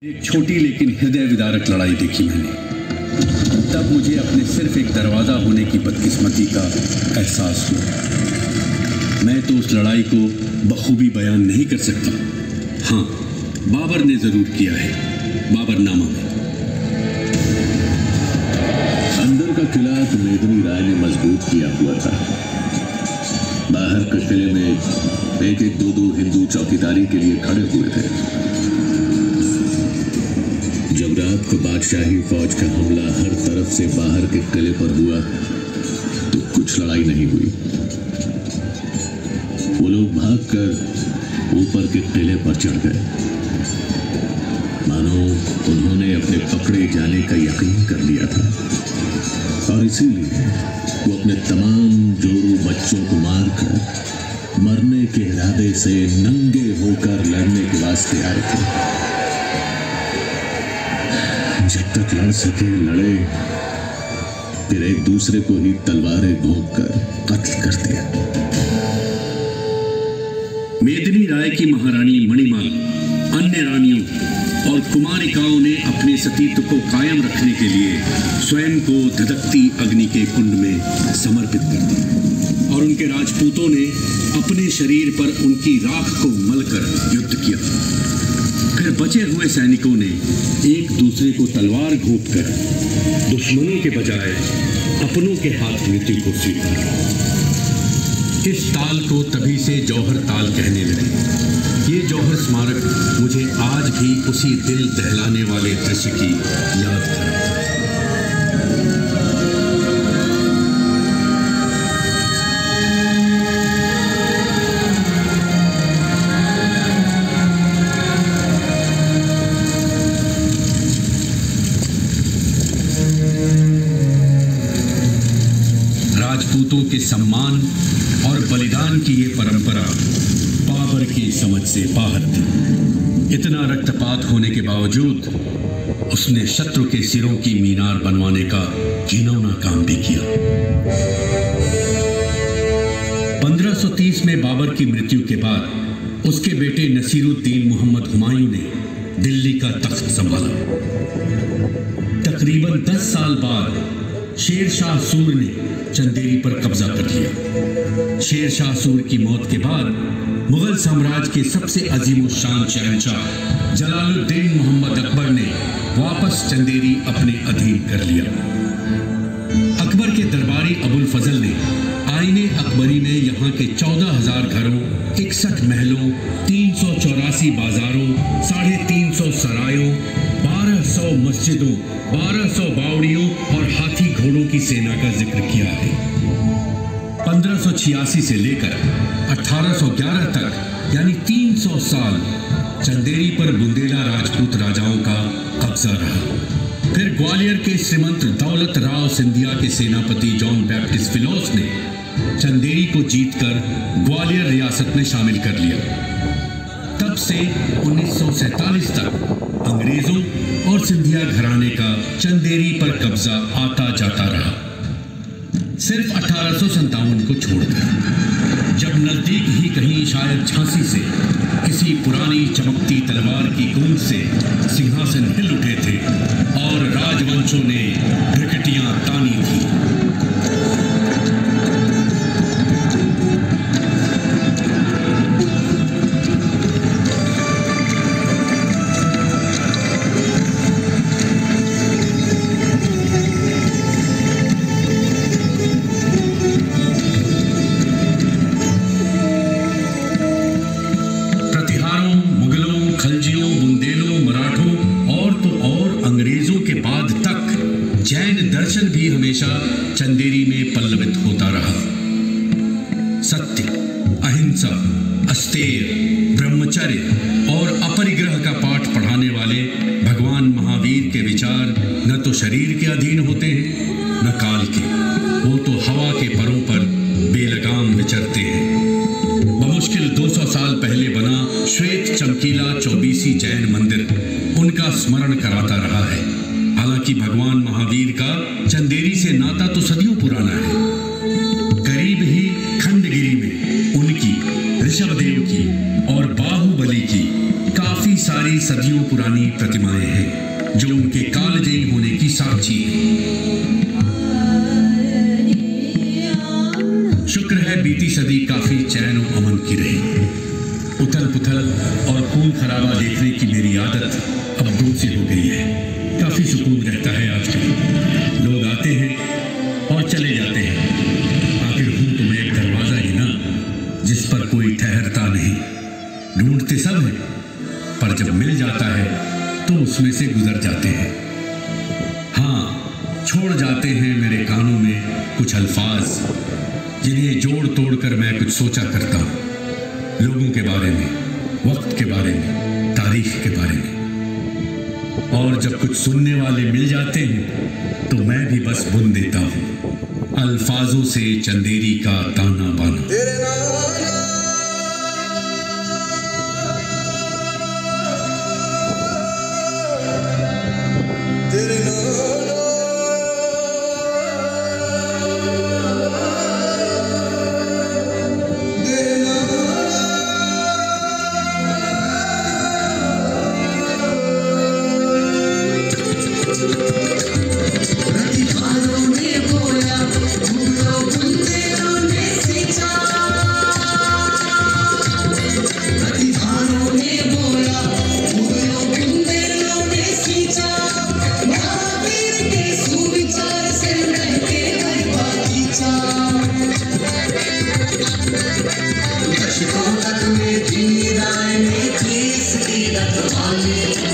एक छोटी लेकिन हृदय विदारक लड़ाई देखी मैंने। तब मुझे अपने सिर्फ एक दरवाज़ा होने की बदकिस्मती का एहसास हुआ। मैं तो उस लड़ाई को बखूबी बयान नहीं कर सकता। हाँ, बाबर ने ज़रूर किया है, बाबरनामा में। अंदर का किला तो मेदिनी राय ने मजबूत किया हुआ था। बाहर के किले में एक एक दो हिंदू चौकीदारी के लिए खड़े हुए थे। जब रात को बादशाही फौज का हमला हर तरफ से बाहर के किले पर हुआ तो कुछ लड़ाई नहीं हुई। वो लोग भागकर ऊपर के किले पर चढ़ गए, मानो उन्होंने अपने पकड़े जाने का यकीन कर लिया था, और इसीलिए वो अपने तमाम जोरू बच्चों को मारकर मरने के इरादे से नंगे होकर लड़ने के वास्ते आए थे। जब तक लड़ सके लड़े, फिर एक दूसरे को ही तलवारें घोंपकर कत्ल कर दिया। मेदिनी राय की महारानी मणिमाला अन्य रानियों और कुमारिकाओं ने अपने सतीत्व को कायम रखने के लिए स्वयं को धधकती अग्नि के कुंड में समर्पित कर दिया, और उनके राजपूतों ने अपने शरीर पर उनकी राख को मलकर युद्ध किया। फिर बचे हुए सैनिकों ने एक दूसरे को तलवार घोंपकर दुश्मनों के बजाय अपनों के हाथ मृत्यु को स्वीकारा। इस ताल को तभी से जौहर ताल कहने लगे। ये जौहर स्मारक मुझे आज भी उसी दिल दहलाने वाले दृश्य की याद है। राजपूतों के सम्मान और बलिदान की ये परंपरा बाबर की समझ से बाहर थी। इतना रक्तपात होने के बावजूद उसने शत्रु के सिरों की मीनार बनवाने का घिनौना काम भी किया। 1530 में बाबर की मृत्यु के बाद उसके बेटे नसीरुद्दीन मोहम्मद हुमायूं ने दिल्ली का तख्त संभाला। तकरीबन 10 साल बाद शेर शाह सूर ने चंदेरी पर कब्जा कर लिया। शेर शाह सूर की मौत के बाद मुगल साम्राज्य के सबसे अजीम शान शहंशाह जलालुद्दीन मोहम्मद अकबर ने वापस चंदेरी अपने अधीन कर लिया। अकबर के दरबारी अबुल फजल ने आईने अकबरी में यहाँ के 14,000 घरों, 61 महलों, 384 बाजारों, 350 सरायों, 1200 मस्जिदों, 1200 बावड़ियों और हाथी घोड़ों की सेना का जिक्र किया है। 1586 से लेकर 1811 तक यानी 300 साल चंदेरी पर बुंदेला राजपूत राजाओं का कब्जा रहा। फिर ग्वालियर के श्रीमंत दौलत राव सिंधिया के सेनापति जॉन बैप्टिस्ट फिलोस ने चंदेरी को जीतकर ग्वालियर रियासत में शामिल कर लिया। तब से 1947 तक अंग्रेजों और सिंधिया घराने का चंदेरी पर कब्जा आता जाता रहा, सिर्फ 1857 को छोड़कर, जब नजदीक ही कहीं शायद झांसी से किसी पुरानी चमकती तलवार की गूंज से सिंहासन हिल उठे थे और राजवंशों ने ढिकटियां तानी थी। दर्शन भी हमेशा चंदेरी में पल्लवित होता रहा। सत्य, अहिंसा, अस्तेय, ब्रह्मचर्य और अपरिग्रह का पाठ पढ़ाने वाले भगवान महावीर के विचार न तो शरीर के अधीन होते हैं न काल के, वो तो हवा के परों पर बेलगाम विचरते हैं। बमुश्किल 200 साल पहले बना श्वेत चमकीला 24 जैन मंदिर उनका स्मरण कराता रहा है। हालांकि भगवान महावीर का चंदेरी से नाता तो सदियों पुराना है। करीब ही खंडगिरी में उनकी, ऋषभदेव की और बाहुबली की काफी सारी सदियों पुरानी प्रतिमाएं हैं जो उनके कालजयी होने की साक्षी हैं। शुक्र है बीती सदी काफी चैन और अमन की रही। उथल पुथल और खून खराबा देखने की मेरी आदत अब दूर से हो गई है। काफी सुकून रहता है आजकल। लोग आते हैं और चले जाते हैं। आखिर हूं तो मैं एक दरवाजा ही ना, जिस पर कोई ठहरता नहीं। ढूंढते सब हैं, पर जब मिल जाता है तो उसमें से गुजर जाते हैं। हाँ, छोड़ जाते हैं मेरे कानों में कुछ अल्फाज, जिन्हें जोड़ तोड़ कर मैं कुछ सोचा करता हूँ। लोगों के बारे में, वक्त के बारे में, तारीख के बारे में। और जब कुछ सुनने वाले मिल जाते हैं तो मैं भी बस बुन देता हूँ अल्फाजों से चंदेरी का ताना बाना। दशकों तक में जीराए में चीज की रखवाली।